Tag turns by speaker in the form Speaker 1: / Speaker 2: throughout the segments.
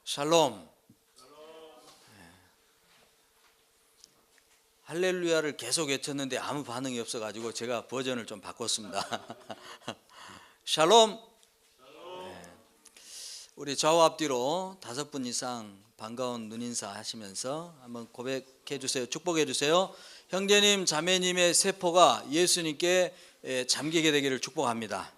Speaker 1: 샬롬. 할렐루야를 계속 외쳤는데 아무 반응이 없어가지고 제가 버전을 좀 바꿨습니다. 샬롬. 우리 좌우 앞뒤로 5분 이상 반가운 눈인사 하시면서 한번 고백해 주세요. 축복해 주세요. 형제님 자매님의 세포가 예수님께 잠기게 되기를 축복합니다.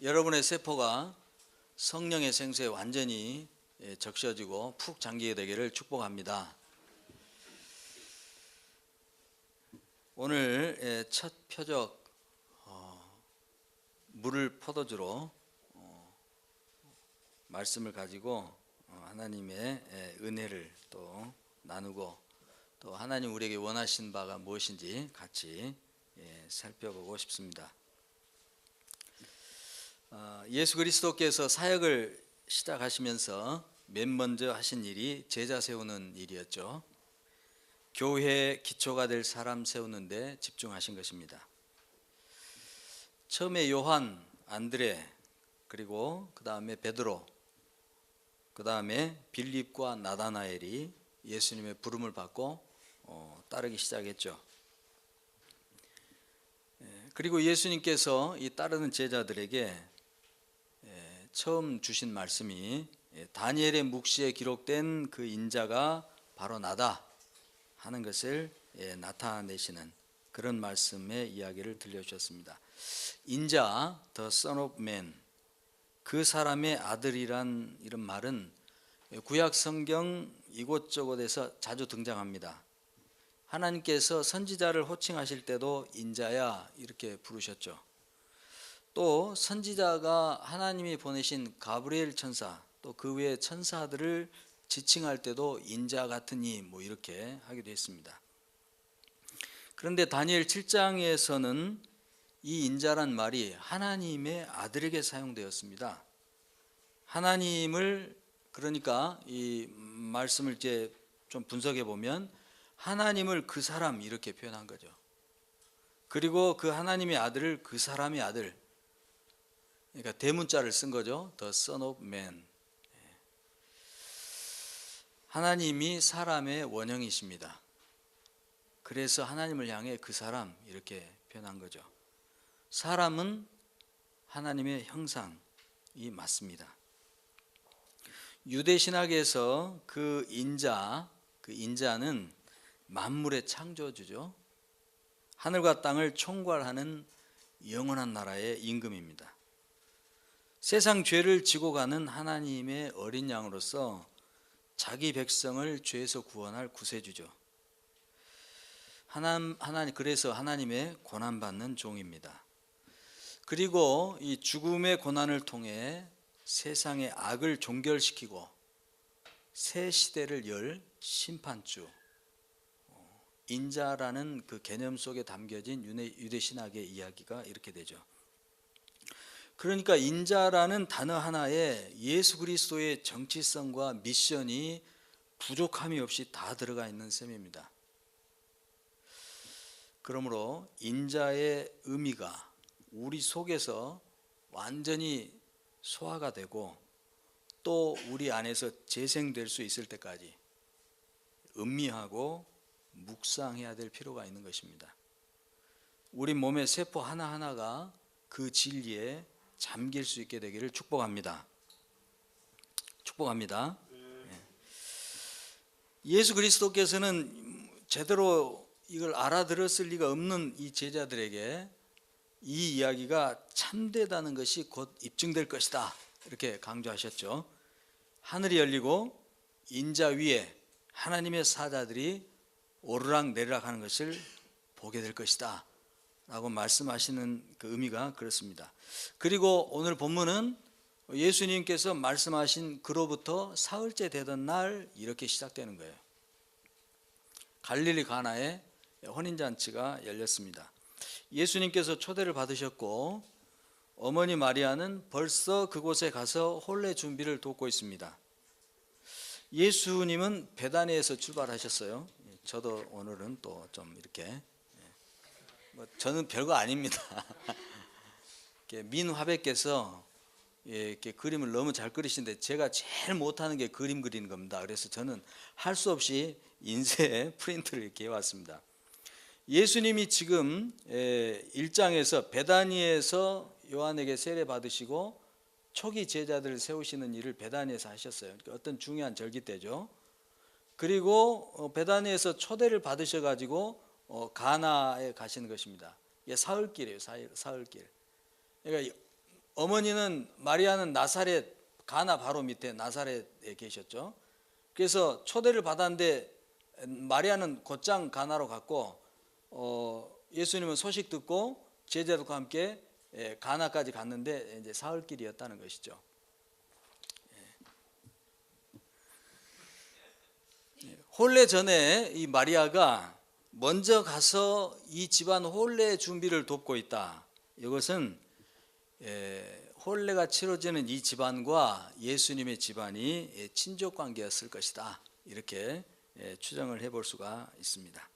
Speaker 1: 여러분의 세포가 성령의 생수에 완전히 적셔지고 푹 잠기게 되기를 축복합니다. 오늘 첫 표적 물을 포도주로 말씀을 가지고 하나님의 은혜를 또 나누고 또 하나님 우리에게 원하신 바가 무엇인지 같이 살펴보고 싶습니다. 예수 그리스도께서 사역을 시작하시면서 맨 먼저 하신 일이 제자 세우는 일이었죠. 교회의 기초가 될 사람 세우는 데 집중하신 것입니다. 처음에 요한, 안드레, 그리고 그 다음에 베드로, 그 다음에 빌립과 나다나엘이 예수님의 부름을 받고 따르기 시작했죠. 그리고 예수님께서 이 따르는 제자들에게 처음 주신 말씀이 다니엘의 묵시에 기록된 그 인자가 바로 나다 하는 것을 나타내시는 그런 말씀의 이야기를 들려주셨습니다. 인자, the son of man, 그 사람의 아들이란 이런 말은 구약 성경 이곳저곳에서 자주 등장합니다. 하나님께서 선지자를 호칭하실 때도 인자야 이렇게 부르셨죠. 또 선지자가 하나님이 보내신 가브리엘 천사 또 그 외의 천사들을 지칭할 때도 인자 같으니 뭐 이렇게 하기도 했습니다. 그런데 다니엘 7장에서는 이 인자란 말이 하나님의 아들에게 사용되었습니다. 하나님을 그러니까 이 말씀을 이제 좀 분석해 보면 하나님을 그 사람 이렇게 표현한 거죠. 그리고 그 하나님의 아들을 그 사람의 아들, 그러니까 대문자를 쓴 거죠. The Son of Man. 하나님이 사람의 원형이십니다. 그래서 하나님을 향해 그 사람 이렇게 표현한 거죠. 사람은 하나님의 형상이 맞습니다. 유대 신학에서 그 인자는 만물의 창조주죠. 하늘과 땅을 총괄하는 영원한 나라의 임금입니다. 세상 죄를 지고 가는 하나님의 어린 양으로서 자기 백성을 죄에서 구원할 구세주죠. 그래서 하나님의 고난받는 종입니다. 그리고 이 죽음의 고난을 통해 세상의 악을 종결시키고 새 시대를 열 심판주, 인자라는 그 개념 속에 담겨진 유대 신학의 이야기가 이렇게 되죠. 그러니까 인자라는 단어 하나에 예수 그리스도의 정치성과 미션이 부족함이 없이 다 들어가 있는 셈입니다. 그러므로 인자의 의미가 우리 속에서 완전히 소화가 되고 또 우리 안에서 재생될 수 있을 때까지 음미하고 묵상해야 될 필요가 있는 것입니다. 우리 몸의 세포 하나하나가 그 진리에 잠길 수 있게 되기를 축복합니다. 축복합니다. 예수 그리스도께서는 제대로 이걸 알아들었을 리가 없는 이 제자들에게 이 이야기가 참되다는 것이 곧 입증될 것이다 이렇게 강조하셨죠. 하늘이 열리고 인자 위에 하나님의 사자들이 오르락 내리락 하는 것을 보게 될 것이다 라고 말씀하시는 그 의미가 그렇습니다. 그리고 오늘 본문은 예수님께서 말씀하신 그로부터 사흘째 되던 날 이렇게 시작되는 거예요. 갈릴리 가나에 혼인잔치가 열렸습니다. 예수님께서 초대를 받으셨고 어머니 마리아는 벌써 그곳에 가서 혼례 준비를 돕고 있습니다. 예수님은 베다니에서 출발하셨어요. 저도 오늘은 또 좀 이렇게 저는 별거 아닙니다. 민화백께서 이렇게 그림을 너무 잘 그리시는데 제가 제일 못하는 게 그림 그리는 겁니다. 그래서 저는 할 수 없이 인쇄 프린트를 이렇게 해왔습니다. 예수님이 지금 1장에서 베다니에서 요한에게 세례 받으시고 초기 제자들을 세우시는 일을 베다니에서 하셨어요. 그러니까 어떤 중요한 절기 때죠. 그리고 베다니에서 초대를 받으셔가지고 가나에 가시는 것입니다. 이게 사흘길이에요. 사흘길. 그러니까 어머니는 마리아는 나사렛, 가나 바로 밑에 나사렛에 계셨죠. 그래서 초대를 받았는데 마리아는 곧장 가나로 갔고 예수님은 소식 듣고 제자들과 함께 가나까지 갔는데 이제 사흘길이었다는 것이죠. 혼례 전에 이 마리아가 먼저 가서 이 집안 혼례 준비를 돕고 있다. 이것은 혼례가 치러지는 이 집안과 예수님의 집안이 친족 관계였을 것이다. 이렇게 추정을 해볼 수가 있습니다.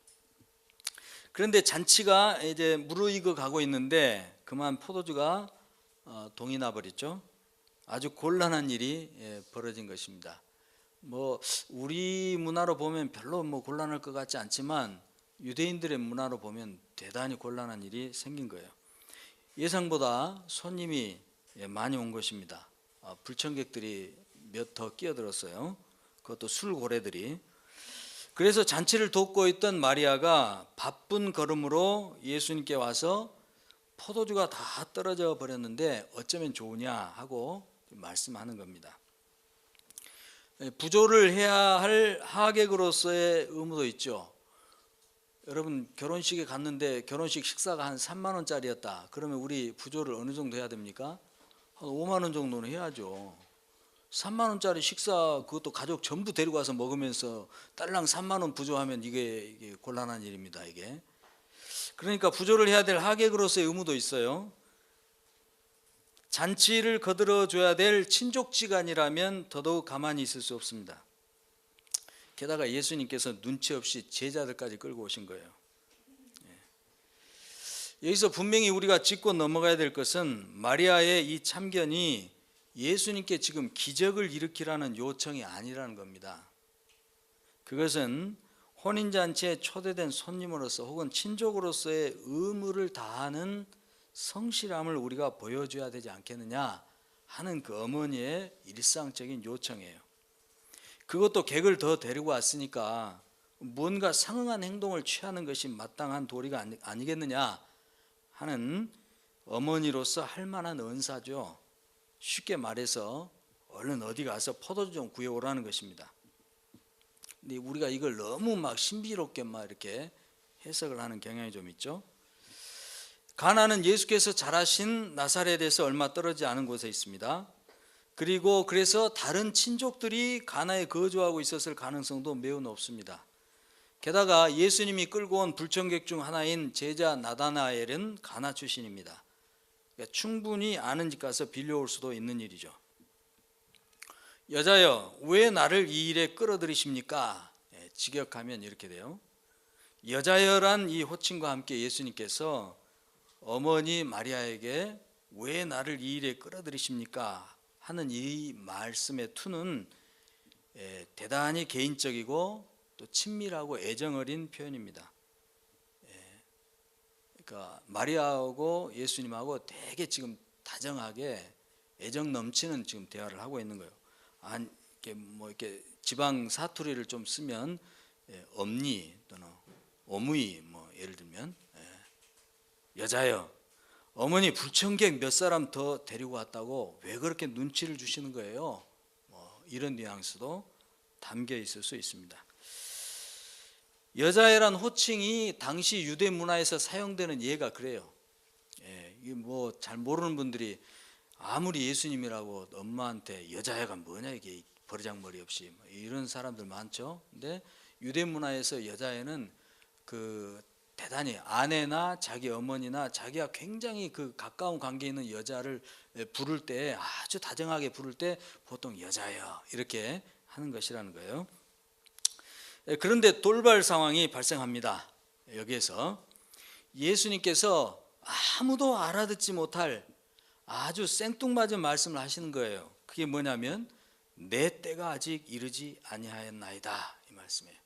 Speaker 1: 그런데 잔치가 이제 무르익어 가고 있는데 그만 포도주가 동이 나버렸죠. 아주 곤란한 일이 벌어진 것입니다. 뭐 우리 문화로 보면 별로 뭐 곤란할 것 같지 않지만 유대인들의 문화로 보면 대단히 곤란한 일이 생긴 거예요. 예상보다 손님이 많이 온 것입니다. 불청객들이 몇 더 끼어들었어요. 그것도 술고래들이. 그래서 잔치를 돕고 있던 마리아가 바쁜 걸음으로 예수님께 와서 포도주가 다 떨어져 버렸는데 어쩌면 좋으냐 하고 말씀하는 겁니다. 부조를 해야 할 하객으로서의 의무도 있죠. 여러분 결혼식에 갔는데 결혼식 식사가 한 3만 원짜리였다. 그러면 우리 부조를 어느 정도 해야 됩니까? 한 5만 원 정도는 해야죠. 3만 원짜리 식사 그것도 가족 전부 데리고 와서 먹으면서 딸랑 3만 원 부조하면 이게 곤란한 일입니다. 이게. 그러니까 부조를 해야 될 하객으로서의 의무도 있어요. 잔치를 거들어줘야 될 친족지간이라면 더더욱 가만히 있을 수 없습니다. 게다가 예수님께서 눈치 없이 제자들까지 끌고 오신 거예요. 여기서 분명히 우리가 짚고 넘어가야 될 것은 마리아의 이 참견이 예수님께 지금 기적을 일으키라는 요청이 아니라는 겁니다. 그것은 혼인잔치에 초대된 손님으로서 혹은 친족으로서의 의무를 다하는 성실함을 우리가 보여줘야 되지 않겠느냐 하는 그 어머니의 일상적인 요청이에요. 그것도 객을 더 데리고 왔으니까 뭔가 상응한 행동을 취하는 것이 마땅한 도리가 아니겠느냐 하는 어머니로서 할 만한 은사죠. 쉽게 말해서 얼른 어디 가서 포도주 좀 구해오라는 것입니다. 근데 우리가 이걸 너무 막 신비롭게 막 이렇게 해석을 하는 경향이 좀 있죠. 가나는 예수께서 자라신 나사렛에서 얼마 떨어지지 않은 곳에 있습니다. 그리고 그래서 다른 친족들이 가나에 거주하고 있었을 가능성도 매우 높습니다. 게다가 예수님이 끌고 온 불청객 중 하나인 제자 나다나엘은 가나 출신입니다. 그러니까 충분히 아는 집 가서 빌려올 수도 있는 일이죠. 여자여 왜 나를 이 일에 끌어들이십니까? 직역하면 이렇게 돼요. 여자여란 이 호칭과 함께 예수님께서 어머니 마리아에게 왜 나를 이 일에 끌어들이십니까? 하는 이 말씀의 투는 대단히 개인적이고 또 친밀하고 애정어린 표현입니다. 그러니까 마리아하고 예수님하고 되게 지금 다정하게 애정 넘치는 지금 대화를 하고 있는 거예요. 이렇게 지방 사투리를 좀 쓰면 엄니 또는 어무이 뭐 예를 들면 여자여 어머니 불청객 몇 사람 더 데리고 왔다고 왜 그렇게 눈치를 주시는 거예요? 뭐 이런 뉘앙스도 담겨 있을 수 있습니다. 여자애란 호칭이 당시 유대 문화에서 사용되는 예가 그래요. 이게 뭐 잘 모르는 분들이 아무리 예수님이라고 엄마한테 여자애가 뭐냐 이게 버르장머리 없이 뭐 이런 사람들 많죠. 근데 유대 문화에서 여자애는 그 대단히 아내나 자기 어머니나 자기가 굉장히 그 가까운 관계에 있는 여자를 부를 때 아주 다정하게 부를 때 보통 여자여 이렇게 하는 것이라는 거예요. 그런데 돌발 상황이 발생합니다. 여기에서 예수님께서 아무도 알아듣지 못할 아주 생뚱맞은 말씀을 하시는 거예요. 그게 뭐냐면 내 때가 아직 이르지 아니하였나이다, 이 말씀이에요.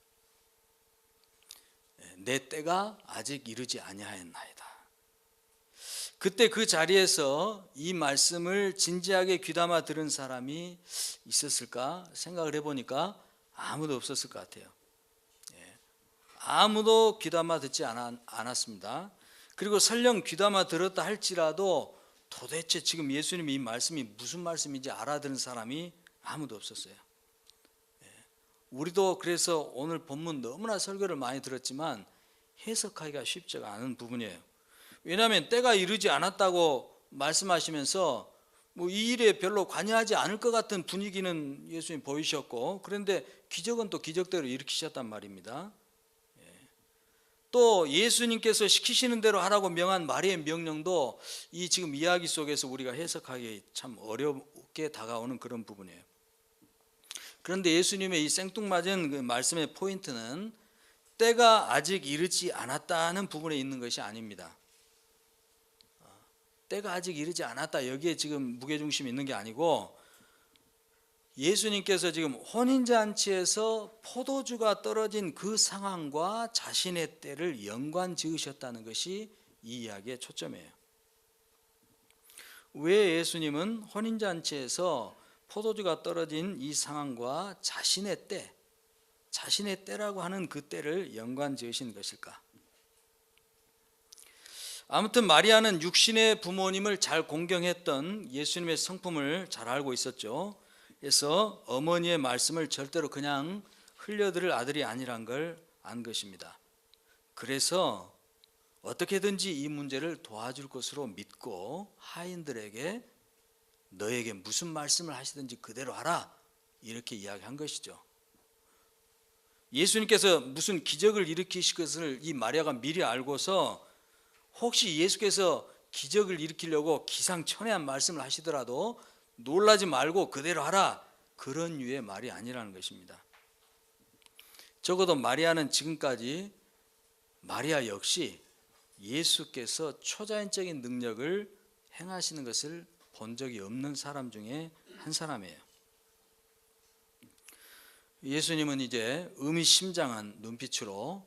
Speaker 1: 내 때가 아직 이르지 아니하였나이다. 그때 그 자리에서 이 말씀을 진지하게 귀담아 들은 사람이 있었을까 생각을 해보니까 아무도 없었을 것 같아요. 아무도 귀담아 듣지 않았습니다. 그리고 설령 귀담아 들었다 할지라도 도대체 지금 예수님이 이 말씀이 무슨 말씀인지 알아듣는 사람이 아무도 없었어요. 우리도 그래서 오늘 본문 너무나 설교를 많이 들었지만 해석하기가 쉽지가 않은 부분이에요. 왜냐하면 때가 이르지 않았다고 말씀하시면서 이 일에 별로 관여하지 않을 것 같은 분위기는 예수님 보이셨고, 그런데 기적은 또 기적대로 일으키셨단 말입니다. 또 예수님께서 시키시는 대로 하라고 명한 마리아의 명령도 이 지금 이야기 속에서 우리가 해석하기 참 어렵게 다가오는 그런 부분이에요. 그런데 예수님의 이 생뚱맞은 그 말씀의 포인트는 때가 아직 이르지 않았다는 부분에 있는 것이 아닙니다. 때가 아직 이르지 않았다, 여기에 지금 무게중심이 있는 게 아니고, 예수님께서 지금 혼인잔치에서 포도주가 떨어진 그 상황과 자신의 때를 연관 지으셨다는 것이 이 이야기의 초점이에요. 왜 예수님은 혼인잔치에서 포도주가 떨어진 이 상황과 자신의 때라고 하는 그 때를 연관 지으신 것일까? 아무튼 마리아는 육신의 부모님을 잘 공경했던 예수님의 성품을 잘 알고 있었죠. 그래서 어머니의 말씀을 절대로 그냥 흘려들을 아들이 아니란 걸 안 것입니다. 그래서 어떻게든지 이 문제를 도와줄 것으로 믿고 하인들에게 너에게 무슨 말씀을 하시든지 그대로 하라, 이렇게 이야기한 것이죠. 예수님께서 무슨 기적을 일으키실 것을 이 마리아가 미리 알고서 혹시 예수께서 기적을 일으키려고 기상천외한 말씀을 하시더라도 놀라지 말고 그대로 하라, 그런 류의 말이 아니라는 것입니다. 적어도 마리아는 지금까지 마리아 역시 예수께서 초자연적인 능력을 행하시는 것을 본 적이 없는 사람 중에 한 사람이에요. 예수님은 이제 의미심장한 눈빛으로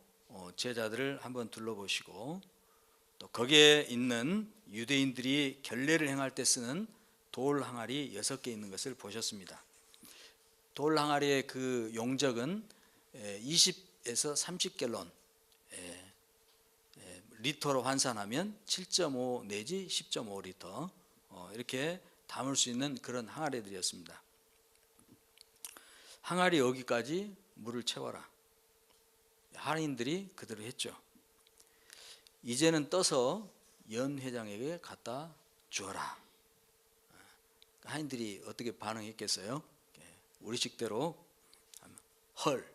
Speaker 1: 제자들을 한번 둘러보시고, 또 거기에 있는 유대인들이 결례를 행할 때 쓰는 돌 항아리 6개 있는 것을 보셨습니다. 돌 항아리의 그 용적은 20에서 30갤론, 리터로 환산하면 7.5 내지 10.5리터 이렇게 담을 수 있는 그런 항아리들이었습니다. 항아리 여기까지 물을 채워라. 하인들이 그대로 했죠. 이제는 떠서 연 회장에게 갖다 주어라. 하인들이 어떻게 반응했겠어요? 우리식대로 헐.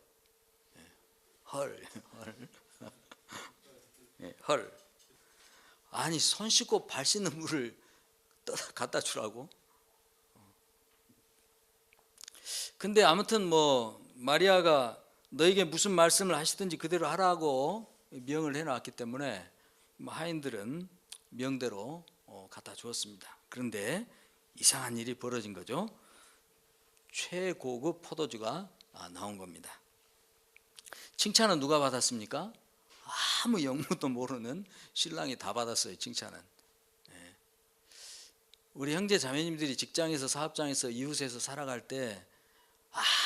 Speaker 1: 아니, 손 씻고 발 씻는 물을 갖다 주라고? 근데 아무튼 마리아가 너에게 무슨 말씀을 하시든지 그대로 하라고 명을 해놨기 때문에 하인들은 명대로 갖다 주었습니다. 그런데 이상한 일이 벌어진 거죠. 최고급 포도주가 나온 겁니다. 칭찬은 누가 받았습니까? 아무 영문도 모르는 신랑이 다 받았어요. 칭찬은. 우리 형제 자매님들이 직장에서, 사업장에서, 이웃에서 살아갈 때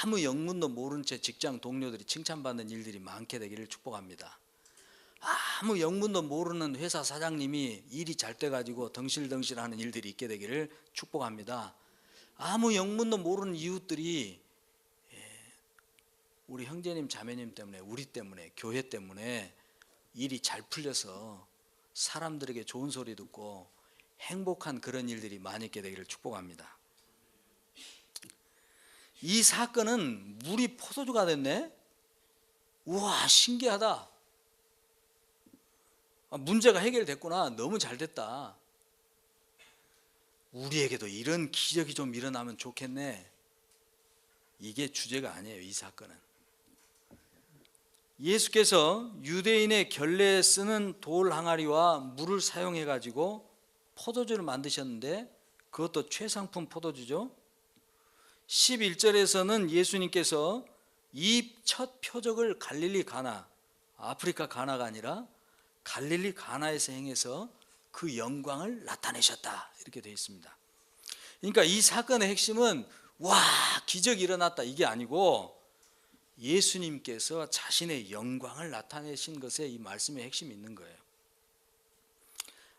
Speaker 1: 아무 영문도 모른 채 직장 동료들이 칭찬받는 일들이 많게 되기를 축복합니다. 아무 영문도 모르는 회사 사장님이 일이 잘 돼가지고 덩실덩실하는 일들이 있게 되기를 축복합니다. 아무 영문도 모르는 이웃들이 우리 형제님 자매님 때문에, 우리 때문에, 교회 때문에 일이 잘 풀려서 사람들에게 좋은 소리 듣고 행복한 그런 일들이 많이 있게 되기를 축복합니다. 이 사건은 물이 포도주가 됐네? 우와, 신기하다. 문제가 해결됐구나. 너무 잘 됐다. 우리에게도 이런 기적이 좀 일어나면 좋겠네. 이게 주제가 아니에요. 이 사건은 예수께서 유대인의 결례에 쓰는 돌 항아리와 물을 사용해 가지고 포도주를 만드셨는데 그것도 최상품 포도주죠. 11절에서는 예수님께서 이 첫 표적을 갈릴리 가나, 아프리카 가나가 아니라 갈릴리 가나에서 행해서 그 영광을 나타내셨다 이렇게 되어 있습니다. 그러니까 이 사건의 핵심은 와 기적이 일어났다 이게 아니고 예수님께서 자신의 영광을 나타내신 것에 이 말씀의 핵심이 있는 거예요.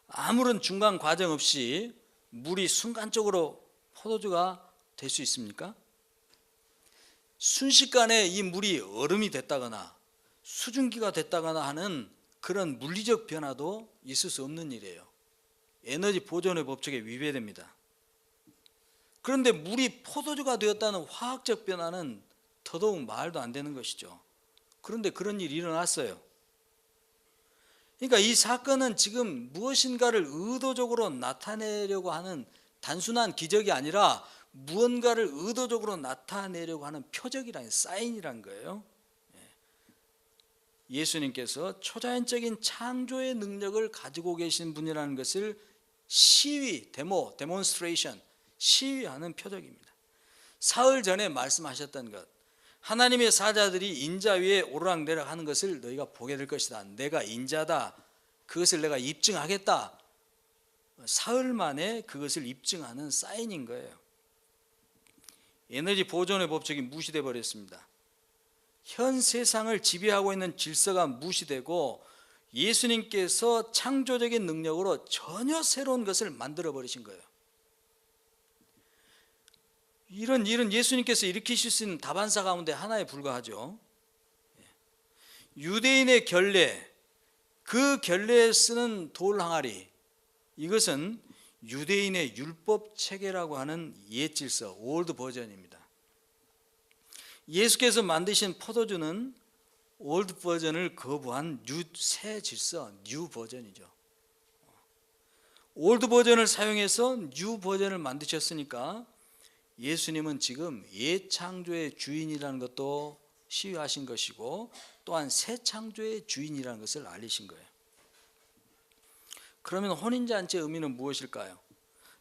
Speaker 1: 아무런 중간 과정 없이 물이 순간적으로 포도주가 될 수 있습니까? 순식간에 이 물이 얼음이 됐다거나 수증기가 됐다거나 하는 그런 물리적 변화도 있을 수 없는 일이에요. 에너지 보존의 법칙에 위배됩니다. 그런데 물이 포도주가 되었다는 화학적 변화는 더더욱 말도 안 되는 것이죠. 그런데 그런 일이 일어났어요. 그러니까 이 사건은 지금 무엇인가를 의도적으로 나타내려고 하는 단순한 기적이 아니라 무언가를 의도적으로 나타내려고 하는 표적이라는 사인이란 거예요. 예수님께서 초자연적인 창조의 능력을 가지고 계신 분이라는 것을 데몬스트레이션, 시위하는 표적입니다. 사흘 전에 말씀하셨던 것, 하나님의 사자들이 인자 위에 오르락내리락 하는 것을 너희가 보게 될 것이다. 내가 인자다. 그것을 내가 입증하겠다. 사흘 만에 그것을 입증하는 사인인 거예요. 에너지 보존의 법칙이 무시되어 버렸습니다. 현 세상을 지배하고 있는 질서가 무시되고 예수님께서 창조적인 능력으로 전혀 새로운 것을 만들어 버리신 거예요. 이런 일은 예수님께서 일으키실 수 있는 다반사 가운데 하나에 불과하죠. 유대인의 결례, 그 결례에 쓰는 돌 항아리, 이것은 유대인의 율법 체계라고 하는 옛 질서, 올드 버전입니다. 예수께서 만드신 포도주는 올드 버전을 거부한 새 질서, 뉴 버전이죠. 올드 버전을 사용해서 뉴 버전을 만드셨으니까 예수님은 지금 옛 창조의 주인이라는 것도 시유하신 것이고 또한 새 창조의 주인이라는 것을 알리신 거예요. 그러면 혼인잔치의 의미는 무엇일까요?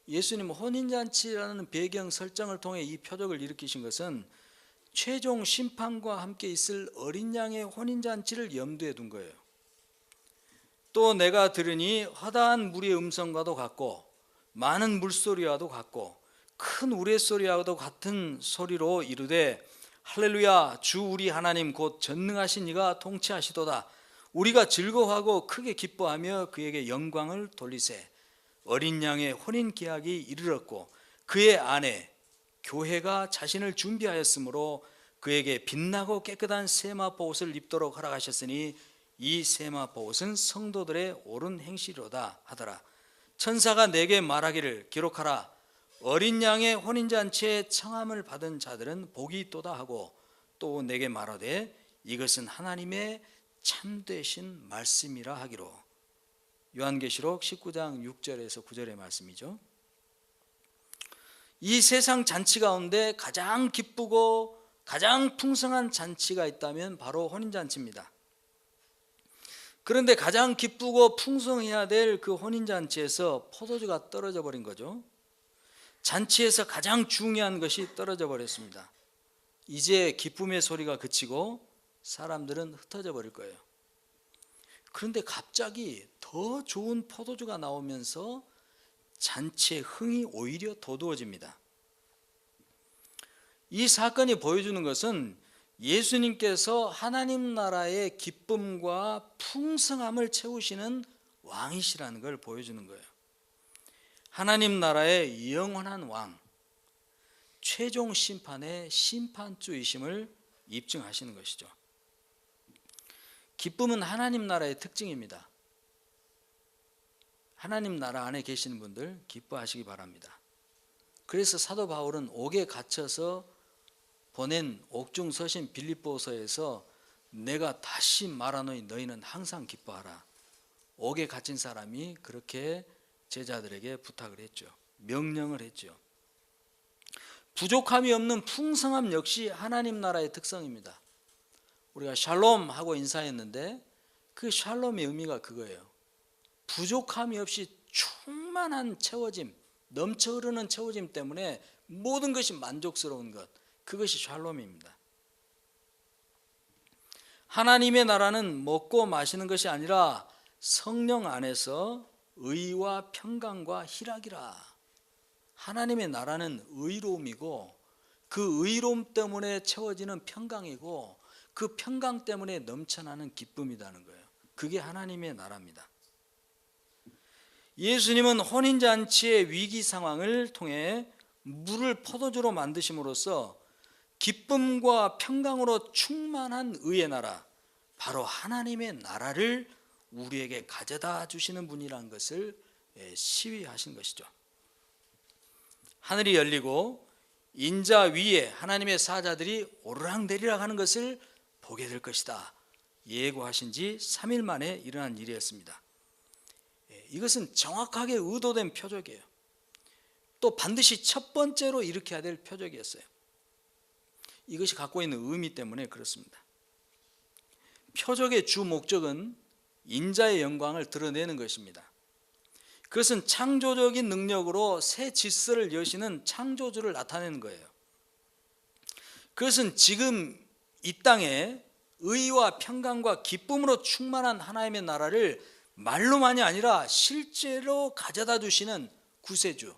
Speaker 1: 예수님은 혼인잔치라는 배경 설정을 통해 이 표적을 일으키신 것은 최종 심판과 함께 있을 어린 양의 혼인잔치를 염두에 둔 거예요. 또 내가 들으니 허다한 무리의 음성과도 같고 많은 물소리와도 같고 큰 우레소리와도 같은 소리로 이르되 할렐루야 주 우리 하나님 곧 전능하신 이가 통치하시도다. 우리가 즐거워하고 크게 기뻐하며 그에게 영광을 돌리세. 어린 양의 혼인 계약이 이르렀고 그의 아내 교회가 자신을 준비하였으므로 그에게 빛나고 깨끗한 세마포 옷을 입도록 허락하셨으니 이 세마포 옷은 성도들의 옳은 행실이로다 하더라. 천사가 내게 말하기를 기록하라. 어린 양의 혼인잔치에 청함을 받은 자들은 복이 있도다 하고 또 내게 말하되 이것은 하나님의 참되신 말씀이라 하기로. 요한계시록 19장 6절에서 9절의 말씀이죠. 이 세상 잔치 가운데 가장 기쁘고 가장 풍성한 잔치가 있다면 바로 혼인잔치입니다. 그런데 가장 기쁘고 풍성해야 될 그 혼인잔치에서 포도주가 떨어져 버린 거죠. 잔치에서 가장 중요한 것이 떨어져 버렸습니다. 이제 기쁨의 소리가 그치고 사람들은 흩어져 버릴 거예요. 그런데 갑자기 더 좋은 포도주가 나오면서 잔치의 흥이 오히려 돋우어집니다. 이 사건이 보여주는 것은 예수님께서 하나님 나라의 기쁨과 풍성함을 채우시는 왕이시라는 걸 보여주는 거예요. 하나님 나라의 영원한 왕, 최종 심판의 심판주이심을 입증하시는 것이죠. 기쁨은 하나님 나라의 특징입니다. 하나님 나라 안에 계시는 분들 기뻐하시기 바랍니다. 그래서 사도 바울은 옥에 갇혀서 보낸 옥중 서신 빌립보서에서 내가 다시 말하노니 너희는 항상 기뻐하라. 옥에 갇힌 사람이 그렇게 제자들에게 부탁을 했죠. 명령을 했죠. 부족함이 없는 풍성함 역시 하나님 나라의 특성입니다. 우리가 샬롬 하고 인사했는데 그 샬롬의 의미가 그거예요. 부족함이 없이 충만한 채워짐, 넘쳐 흐르는 채워짐 때문에 모든 것이 만족스러운 것, 그것이 샬롬입니다. 하나님의 나라는 먹고 마시는 것이 아니라 성령 안에서 의와 평강과 희락이라. 하나님의 나라는 의로움이고 그 의로움 때문에 채워지는 평강이고 그 평강 때문에 넘쳐나는 기쁨이라는 거예요. 그게 하나님의 나라입니다. 예수님은 혼인잔치의 위기 상황을 통해 물을 포도주로 만드심으로써 기쁨과 평강으로 충만한 의의 나라, 바로 하나님의 나라를 우리에게 가져다 주시는 분이라는 것을 시위하신 것이죠. 하늘이 열리고 인자 위에 하나님의 사자들이 오르락내리락 하는 것을 보게 될 것이다 예고하신 지 3일 만에 일어난 일이었습니다. 이것은 정확하게 의도된 표적이에요. 또 반드시 첫 번째로 일으켜야 될 표적이었어요. 이것이 갖고 있는 의미 때문에 그렇습니다. 표적의 주 목적은 인자의 영광을 드러내는 것입니다. 그것은 창조적인 능력으로 새 질서를 여시는 창조주를 나타내는 거예요. 그것은 지금 이 땅에 의와 평강과 기쁨으로 충만한 하나님의 나라를 말로만이 아니라 실제로 가져다 주시는 구세주,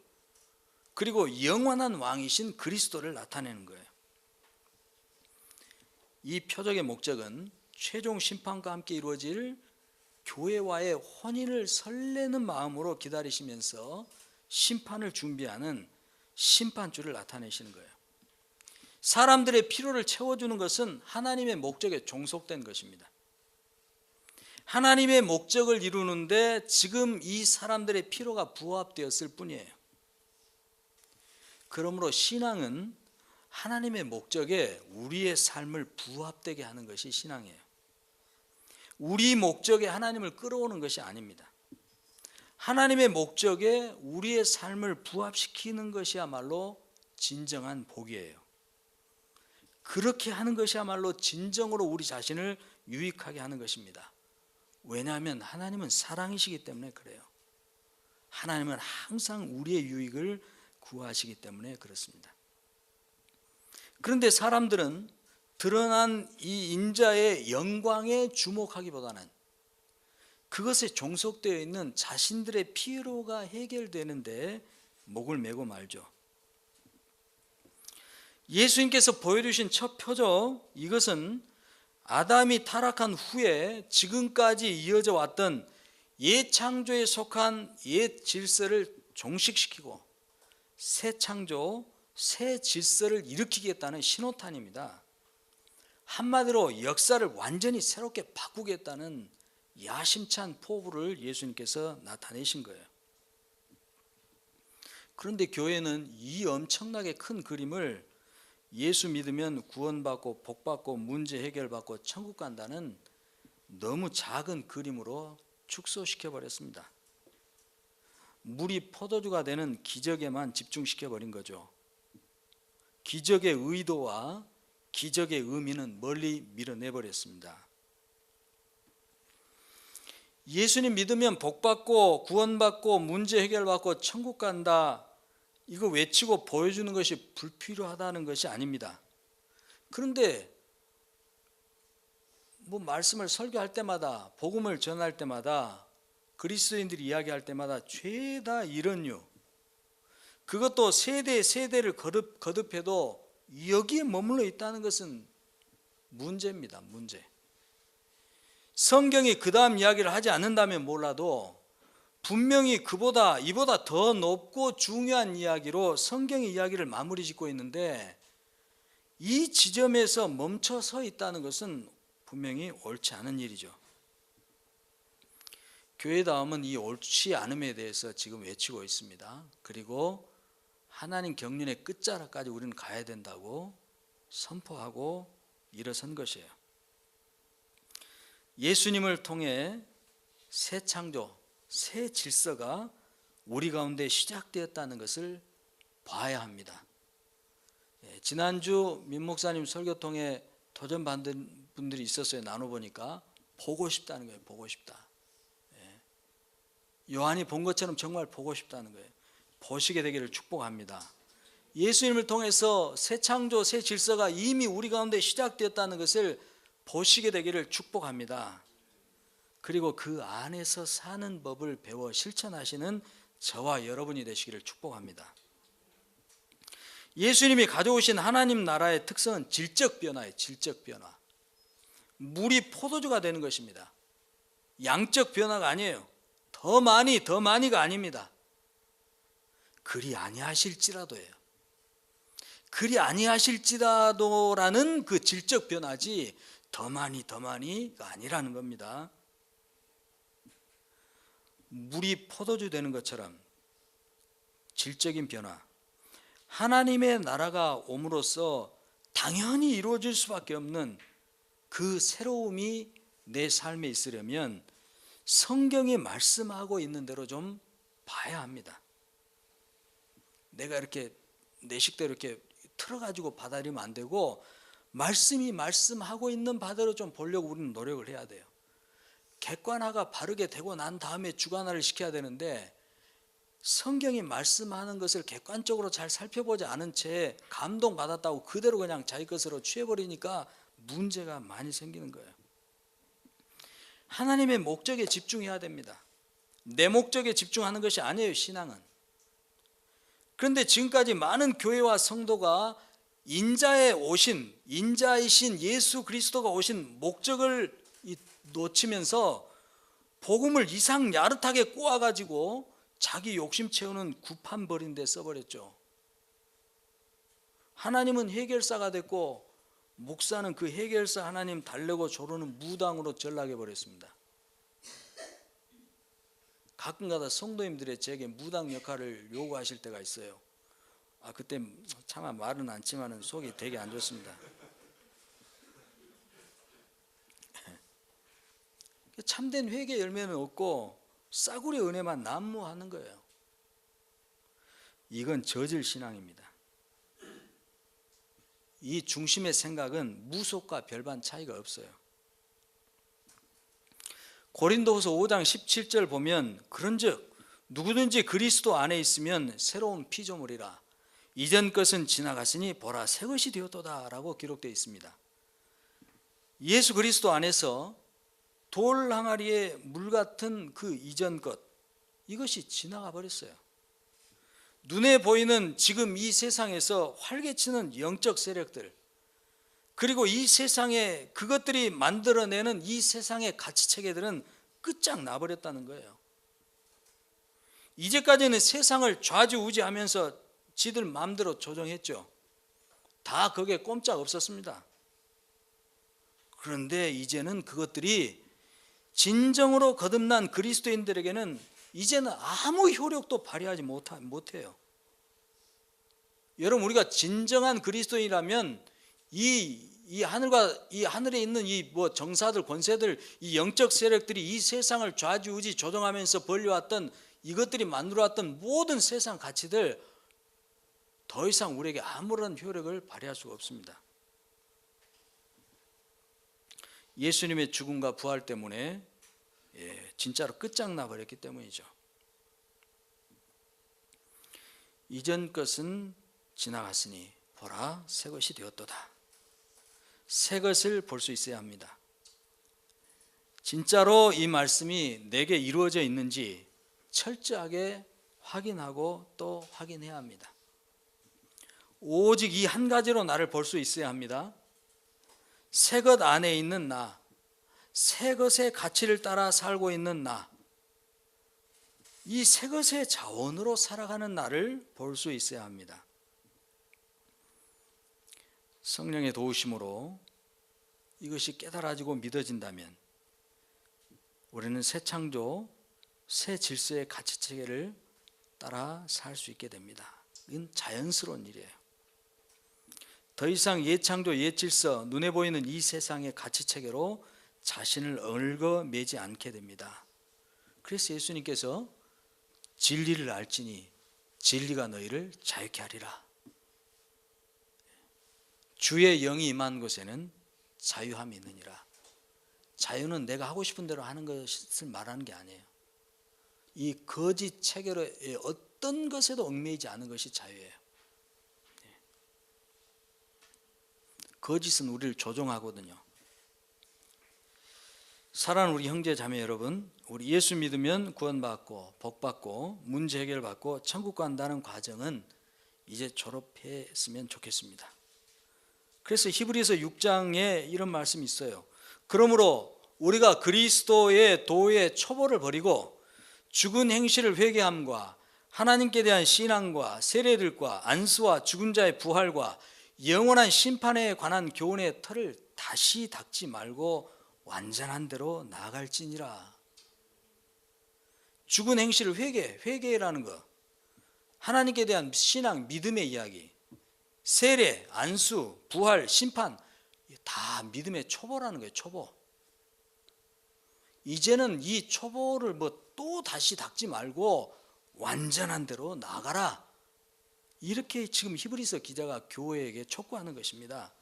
Speaker 1: 그리고 영원한 왕이신 그리스도를 나타내는 거예요. 이 표적의 목적은 최종 심판과 함께 이루어질 교회와의 혼인을 설레는 마음으로 기다리시면서 심판을 준비하는 심판주를 나타내시는 거예요. 사람들의 필요를 채워주는 것은 하나님의 목적에 종속된 것입니다. 하나님의 목적을 이루는데 지금 이 사람들의 필요가 부합되었을 뿐이에요. 그러므로 신앙은 하나님의 목적에 우리의 삶을 부합되게 하는 것이 신앙이에요. 우리 목적에 하나님을 끌어오는 것이 아닙니다. 하나님의 목적에 우리의 삶을 부합시키는 것이야말로 진정한 복이에요. 그렇게 하는 것이야말로 진정으로 우리 자신을 유익하게 하는 것입니다. 왜냐하면 하나님은 사랑이시기 때문에 그래요. 하나님은 항상 우리의 유익을 구하시기 때문에 그렇습니다. 그런데 사람들은 드러난 이 인자의 영광에 주목하기보다는 그것에 종속되어 있는 자신들의 피로가 해결되는데 목을 메고 말죠. 예수님께서 보여주신 첫 표적, 이것은 아담이 타락한 후에 지금까지 이어져 왔던 옛 창조에 속한 옛 질서를 종식시키고 새 창조, 새 질서를 일으키겠다는 신호탄입니다. 한마디로 역사를 완전히 새롭게 바꾸겠다는 야심찬 포부를 예수님께서 나타내신 거예요. 그런데 교회는 이 엄청나게 큰 그림을 예수 믿으면 구원받고 복받고 문제 해결받고 천국 간다는 너무 작은 그림으로 축소시켜 버렸습니다. 물이 포도주가 되는 기적에만 집중시켜 버린 거죠. 기적의 의도와 기적의 의미는 멀리 밀어내버렸습니다. 예수님 믿으면 복받고 구원받고 문제 해결받고 천국 간다, 이거 외치고 보여주는 것이 불필요하다는 것이 아닙니다. 그런데 말씀을 설교할 때마다, 복음을 전할 때마다, 그리스도인들이 이야기할 때마다 죄다 이런유, 그것도 세대를 거듭해도 여기에 머물러 있다는 것은 문제입니다. 문제. 성경이 그 다음 이야기를 하지 않는다면 몰라도 분명히 이보다 더 높고 중요한 이야기로 성경의 이야기를 마무리 짓고 있는데 이 지점에서 멈춰 서 있다는 것은 분명히 옳지 않은 일이죠. 교회다움은 이 옳지 않음에 대해서 지금 외치고 있습니다. 그리고 하나님 경륜의 끝자락까지 우리는 가야 된다고 선포하고 일어선 것이에요. 예수님을 통해 새 창조, 새 질서가 우리 가운데 시작되었다는 것을 봐야 합니다. 지난주 민 목사님 설교 통해 도전 받은 분들이 있었어요. 나눠보니까 보고 싶다는 거예요. 보고 싶다. 요한이 본 것처럼 정말 보고 싶다는 거예요. 보시게 되기를 축복합니다. 예수님을 통해서 새 창조, 새 질서가 이미 우리 가운데 시작되었다는 것을 보시게 되기를 축복합니다. 그리고 그 안에서 사는 법을 배워 실천하시는 저와 여러분이 되시기를 축복합니다. 예수님이 가져오신 하나님 나라의 특성은 질적 변화예요. 질적 변화. 물이 포도주가 되는 것입니다. 양적 변화가 아니에요. 더 많이가 아닙니다. 그리 아니하실지라도예요. 그리 아니하실지라도라는 그 질적 변화지 더 많이가 아니라는 겁니다. 물이 포도주 되는 것처럼 질적인 변화, 하나님의 나라가 옴으로써 당연히 이루어질 수밖에 없는 그 새로움이 내 삶에 있으려면 성경이 말씀하고 있는 대로 좀 봐야 합니다. 내가 이렇게 내 식대로 이렇게 틀어가지고 받아들이면 안 되고 말씀이 말씀하고 있는 바대로 좀 보려고 우리는 노력을 해야 돼요. 객관화가 바르게 되고 난 다음에 주관화를 시켜야 되는데 성경이 말씀하는 것을 객관적으로 잘 살펴보지 않은 채 감동받았다고 그대로 그냥 자기 것으로 취해버리니까 문제가 많이 생기는 거예요. 하나님의 목적에 집중해야 됩니다. 내 목적에 집중하는 것이 아니에요, 신앙은. 그런데 지금까지 많은 교회와 성도가 인자이신 예수 그리스도가 오신 목적을 놓치면서 복음을 이상 야릇하게 꼬아가지고 자기 욕심 채우는 구판벌인 데 써버렸죠. 하나님은 해결사가 됐고 목사는 그 해결사 하나님 달래고 조르는 무당으로 전락해버렸습니다. 가끔가다 성도님들이 제게 무당 역할을 요구하실 때가 있어요. 그때 차마 말은 않지만 속이 되게 안 좋습니다. 참된 회개 열매는 없고 싸구려 은혜만 난무하는 거예요. 이건 저질 신앙입니다. 이 중심의 생각은 무속과 별반 차이가 없어요. 고린도후서 5장 17절 보면 그런즉 누구든지 그리스도 안에 있으면 새로운 피조물이라 이전 것은 지나갔으니 보라 새 것이 되었도다 라고 기록되어 있습니다. 예수 그리스도 안에서 돌 항아리에 물 같은 그 이전 것, 이것이 지나가 버렸어요. 눈에 보이는 지금 이 세상에서 활개치는 영적 세력들, 그리고 이 세상에 그것들이 만들어내는 이 세상의 가치체계들은 끝장나 버렸다는 거예요. 이제까지는 세상을 좌지우지하면서 지들 마음대로 조정했죠. 다 거기에 꼼짝 없었습니다. 그런데 이제는 그것들이 진정으로 거듭난 그리스도인들에게는 이제는 아무 효력도 발휘하지 못해요. 여러분, 우리가 진정한 그리스도인이라면 이 하늘과 이 하늘에 있는 이 정사들, 권세들, 이 영적 세력들이 이 세상을 좌지우지 조정하면서 벌려왔던 이것들이 만들어왔던 모든 세상 가치들 더 이상 우리에게 아무런 효력을 발휘할 수가 없습니다. 예수님의 죽음과 부활 때문에 진짜로 끝장나 버렸기 때문이죠. 이전 것은 지나갔으니 보라 새 것이 되었도다. 새 것을 볼 수 있어야 합니다. 진짜로 이 말씀이 내게 이루어져 있는지 철저하게 확인하고 또 확인해야 합니다. 오직 이 한 가지로 나를 볼 수 있어야 합니다. 새 것 안에 있는 나, 새 것의 가치를 따라 살고 있는 나, 이 새 것의 자원으로 살아가는 나를 볼 수 있어야 합니다. 성령의 도우심으로 이것이 깨달아지고 믿어진다면 우리는 새 창조, 새 질서의 가치체계를 따라 살 수 있게 됩니다. 이건 자연스러운 일이에요. 더 이상 옛 창조, 옛 질서, 눈에 보이는 이 세상의 가치체계로 자신을 얽어매지 않게 됩니다. 그래서 예수님께서 진리를 알지니 진리가 너희를 자유케 하리라. 주의 영이 임한 곳에는 자유함이 있느니라. 자유는 내가 하고 싶은 대로 하는 것을 말하는 게 아니에요. 이 거짓 체결의 어떤 것에도 얽매이지 않은 것이 자유예요. 거짓은 우리를 조종하거든요. 사랑하는 우리 형제 자매 여러분, 우리 예수 믿으면 구원받고 복받고 문제 해결받고 천국 간다는 과정은 이제 졸업했으면 좋겠습니다. 그래서 히브리서 6장에 이런 말씀이 있어요. 그러므로 우리가 그리스도의 도의 초보를 버리고 죽은 행실을 회개함과 하나님께 대한 신앙과 세례들과 안수와 죽은 자의 부활과 영원한 심판에 관한 교훈의 틀을 다시 닦지 말고 완전한 대로 나아갈지니라. 죽은 행실을 회개라는 거, 하나님께 대한 신앙, 믿음의 이야기, 세례, 안수, 부활, 심판, 다 믿음의 초보라는 거예요. 초보. 이제는 이 초보를 또 다시 닦지 말고 완전한 대로 나가라. 이렇게 지금 히브리서 기자가 교회에게 촉구하는 것입니다.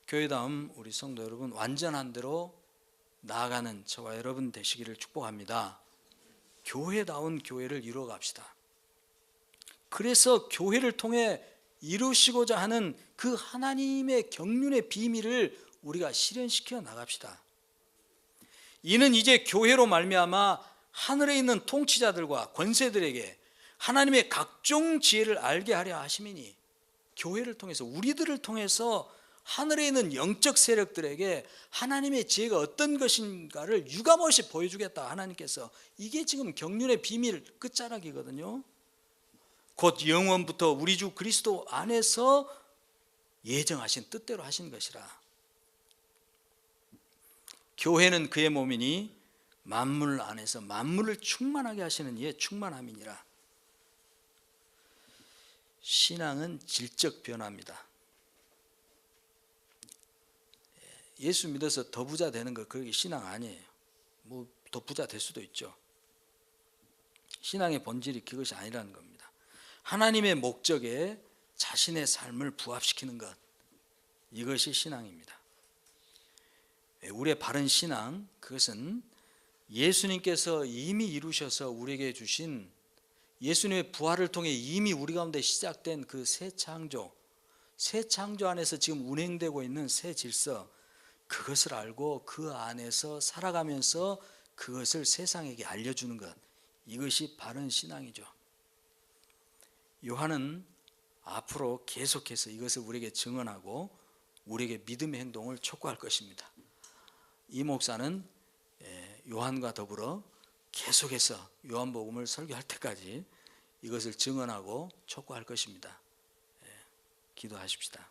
Speaker 1: 교회다움 우리 성도 여러분, 완전한 대로 나아가는 저와 여러분 되시기를 축복합니다. 교회다운 교회를 이루어 갑시다. 그래서 교회를 통해 이루시고자 하는 그 하나님의 경륜의 비밀을 우리가 실현시켜 나갑시다. 이는 이제 교회로 말미암아 하늘에 있는 통치자들과 권세들에게 하나님의 각종 지혜를 알게 하려 하심이니, 교회를 통해서, 우리들을 통해서 하늘에 있는 영적 세력들에게 하나님의 지혜가 어떤 것인가를 유감없이 보여주겠다 하나님께서. 이게 지금 경륜의 비밀 끝자락이거든요. 곧 영원부터 우리 주 그리스도 안에서 예정하신 뜻대로 하신 것이라. 교회는 그의 몸이니 만물 안에서 만물을 충만하게 하시는 이의 충만함이니라. 신앙은 질적 변화입니다. 예수 믿어서 더 부자 되는 거, 그게 신앙 아니에요. 더 부자 될 수도 있죠. 신앙의 본질이 그것이 아니라는 겁니다. 하나님의 목적에 자신의 삶을 부합시키는 것, 이것이 신앙입니다. 우리의 바른 신앙, 그것은 예수님께서 이미 이루셔서 우리에게 주신, 예수님의 부활을 통해 이미 우리 가운데 시작된 그 새 창조 안에서 지금 운행되고 있는 새 질서, 그것을 알고 그 안에서 살아가면서 그것을 세상에게 알려주는 것, 이것이 바른 신앙이죠. 요한은 앞으로 계속해서 이것을 우리에게 증언하고 우리에게 믿음의 행동을 촉구할 것입니다. 이 목사는 요한과 더불어 계속해서 요한복음을 설교할 때까지 이것을 증언하고 촉구할 것입니다. 기도하십시다.